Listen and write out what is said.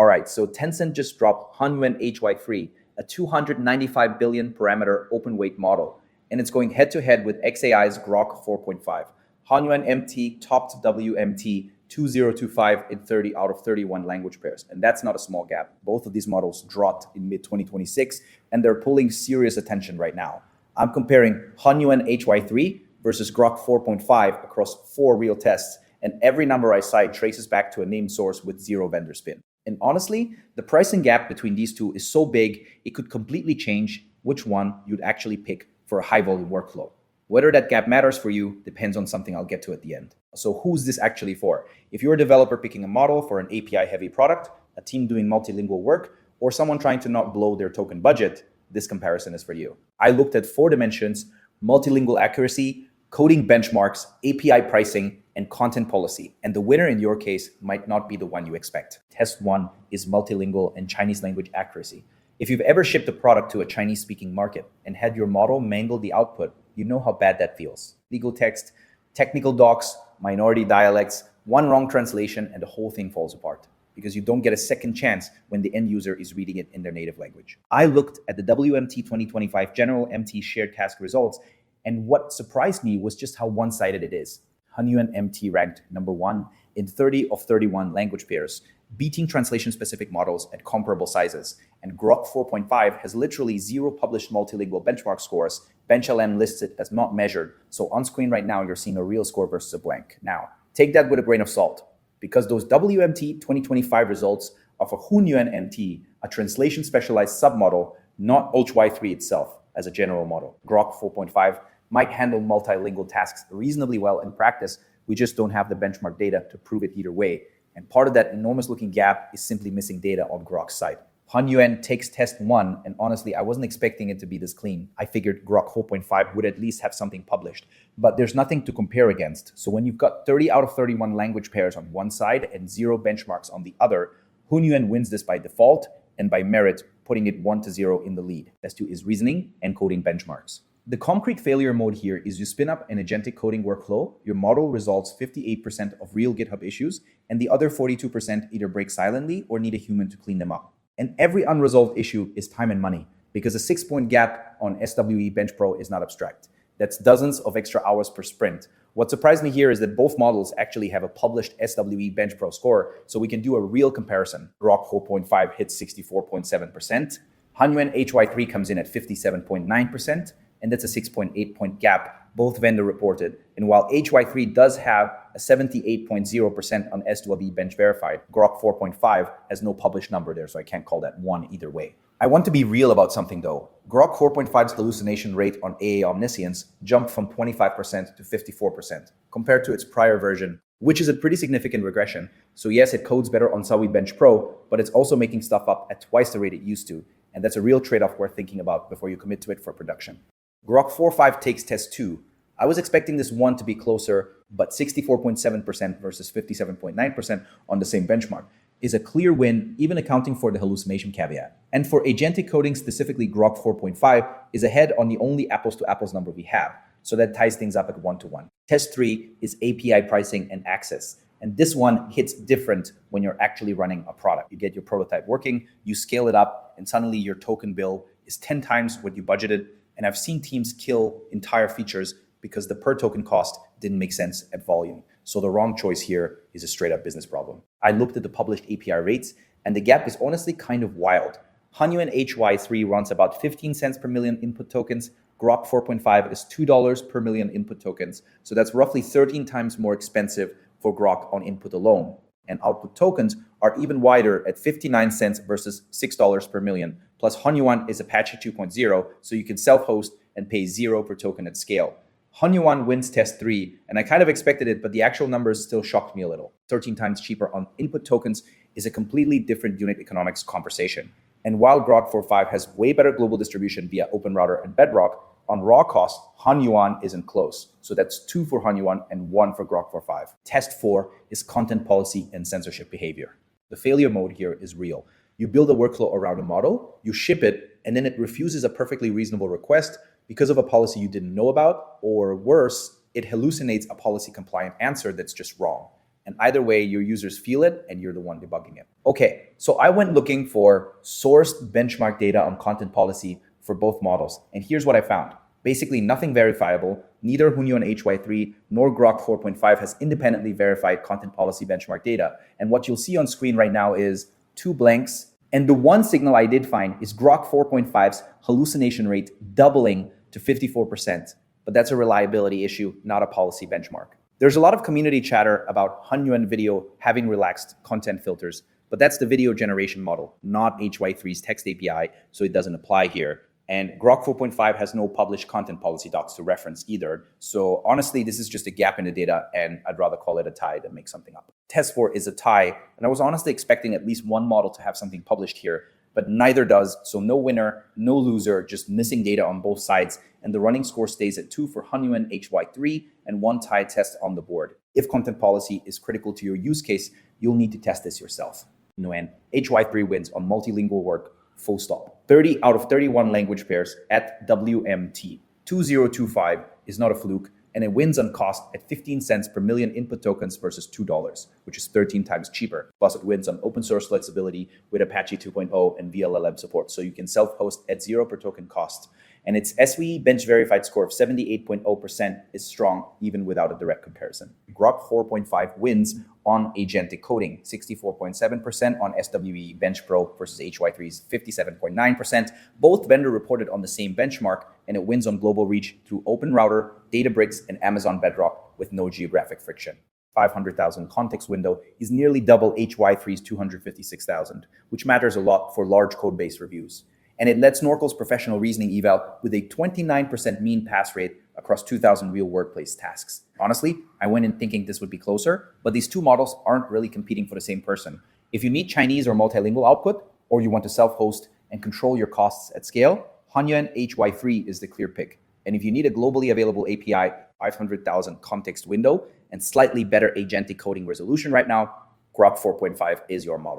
All right, so Tencent just dropped Hunyuan HY3, a 295 billion parameter open weight model, and it's going head to head with XAI's Grok 4.5. Hunyuan MT topped WMT 2025 in 30 out of 31 language pairs, and that's not a small gap. Both of these models dropped in mid 2026, and they're pulling serious attention right now. I'm comparing Hunyuan HY3 versus Grok 4.5 across 4 real tests, and every number I cite traces back to a named source with zero vendor spin. And honestly, the pricing gap between these two is so big, it could completely change which one you'd actually pick for a high volume workflow. Whether that gap matters for you depends on something I'll get to at the end. So who's this actually for? If you're a developer picking a model for an API heavy product, a team doing multilingual work, or someone trying to not blow their token budget, this comparison is for you. I looked at 4 dimensions: multilingual accuracy, coding benchmarks, API pricing, and content policy. And the winner in your case might not be the one you expect. Test 1 is multilingual and Chinese language accuracy. If you've ever shipped a product to a Chinese-speaking market and had your model mangle the output, you know how bad that feels. Legal text, technical docs, minority dialects, one wrong translation, and the whole thing falls apart because you don't get a second chance when the end user is reading it in their native language. I looked at the WMT 2025 General MT Shared Task results, and what surprised me was just how one-sided it is. Hunyuan MT ranked number 1 in 30 of 31 language pairs, beating translation-specific models at comparable sizes. And Grok 4.5 has literally 0 published multilingual benchmark scores. BenchLN lists it as not measured. So on screen right now, you're seeing a real score versus a blank. Now, take that with a grain of salt, because those WMT 2025 results are for Hunyuan MT, a translation-specialized submodel, not HY3 itself as a general model. Grok 4.5 might handle multilingual tasks reasonably well in practice. We just don't have the benchmark data to prove it either way. And part of that enormous looking gap is simply missing data on Grok's side. Hunyuan takes test 1, and honestly, I wasn't expecting it to be this clean. I figured Grok 4.5 would at least have something published, but there's nothing to compare against. So when you've got 30 out of 31 language pairs on one side and 0 benchmarks on the other, Hunyuan wins this by default and by merit, putting it 1-0 in the lead. Test 2 is reasoning and coding benchmarks. The concrete failure mode here is you spin up an agentic coding workflow, your model resolves 58% of real GitHub issues, and the other 42% either break silently or need a human to clean them up. And every unresolved issue is time and money, because a 6-point gap on SWE Bench Pro is not abstract. That's dozens of extra hours per sprint. What surprised me here is that both models actually have a published SWE Bench Pro score, so we can do a real comparison. Grok 4.5 hits 64.7%, Hunyuan HY3 comes in at 57.9%, and that's a 6.8-point gap, both vendor reported. And while HY3 does have a 78.0% on SWE bench verified, Grok 4.5 has no published number there, so I can't call that 1 either way. I want to be real about something though. Grok 4.5's hallucination rate on AA omniscience jumped from 25% to 54% compared to its prior version, which is a pretty significant regression. So yes, it codes better on SWE Bench Pro, but it's also making stuff up at twice the rate it used to. And that's a real trade-off worth thinking about before you commit to it for production. Grok 4.5 takes test 2. I was expecting this one to be closer, but 64.7% versus 57.9% on the same benchmark is a clear win, even accounting for the hallucination caveat. And for agentic coding specifically, Grok 4.5 is ahead on the only apples-to-apples number we have, so that ties things up at 1-to-1. Test 3 is API pricing and access. And this one hits different when you're actually running a product. You get your prototype working, you scale it up, and suddenly your token bill is 10 times what you budgeted. And I've seen teams kill entire features because the per token cost didn't make sense at volume. So the wrong choice here is a straight up business problem. I looked at the published API rates, and the gap is honestly kind of wild. Hunyuan HY3 runs about 15 cents per million input tokens. Grok 4.5 is $2 per million input tokens. So that's roughly 13 times more expensive for Grok on input alone. And output tokens are even wider at 59 cents versus $6 per million. Plus Hunyuan is Apache 2.0, so you can self-host and pay 0 per token at scale. Hunyuan wins test 3, and I kind of expected it, but the actual numbers still shocked me a little. 13 times cheaper on input tokens is a completely different unit economics conversation. And while Grok 4.5 has way better global distribution via OpenRouter and Bedrock, on raw cost, Hunyuan isn't close. So that's 2 for Hunyuan and 1 for Grok 4.5. Test 4 is content policy and censorship behavior. The failure mode here is real. You build a workflow around a model, you ship it, and then it refuses a perfectly reasonable request because of a policy you didn't know about, or worse, it hallucinates a policy compliant answer that's just wrong. And either way, your users feel it and you're the one debugging it. Okay, so I went looking for sourced benchmark data on content policy for both models. And here's what I found. Basically nothing verifiable. Neither Hunyuan HY3 nor Grok 4.5 has independently verified content policy benchmark data. And what you'll see on screen right now is two blanks. And the one signal I did find is Grok 4.5's hallucination rate doubling to 54%. But that's a reliability issue, not a policy benchmark. There's a lot of community chatter about Hunyuan video having relaxed content filters, but that's the video generation model, not HY3's text API, so it doesn't apply here. And Grok 4.5 has no published content policy docs to reference either. So honestly, this is just a gap in the data, and I'd rather call it a tie than make something up. Test 4 is a tie, and I was honestly expecting at least one model to have something published here, but neither does. So no winner, no loser, just missing data on both sides. And the running score stays at 2 for Hunyuan HY3 and 1 tie test on the board. If content policy is critical to your use case, you'll need to test this yourself. Hunyuan HY3 wins on multilingual work, full stop. 30 out of 31 language pairs at WMT. 2025 is not a fluke, and it wins on cost at 15 cents per million input tokens versus $2, which is 13 times cheaper. Plus, it wins on open source flexibility with Apache 2.0 and VLLM support, so you can self-host at 0 per token cost. And its SVE bench verified score of 78.0% is strong even without a direct comparison. Grok 4.5 wins on agentic coding, 64.7% on SWE Bench Pro versus HY3's 57.9%. Both vendor reported on the same benchmark, and it wins on global reach through Open Router, Databricks, and Amazon Bedrock with no geographic friction. 500,000 context window is nearly double HY3's 256,000, which matters a lot for large code-based reviews. And it led Snorkel's professional reasoning eval with a 29% mean pass rate across 2,000 real workplace tasks. Honestly, I went in thinking this would be closer, but these two models aren't really competing for the same person. If you need Chinese or multilingual output, or you want to self-host and control your costs at scale, Hunyuan HY3 is the clear pick. And if you need a globally available API, 500,000 context window, and slightly better agentic coding resolution right now, Grok 4.5 is your model.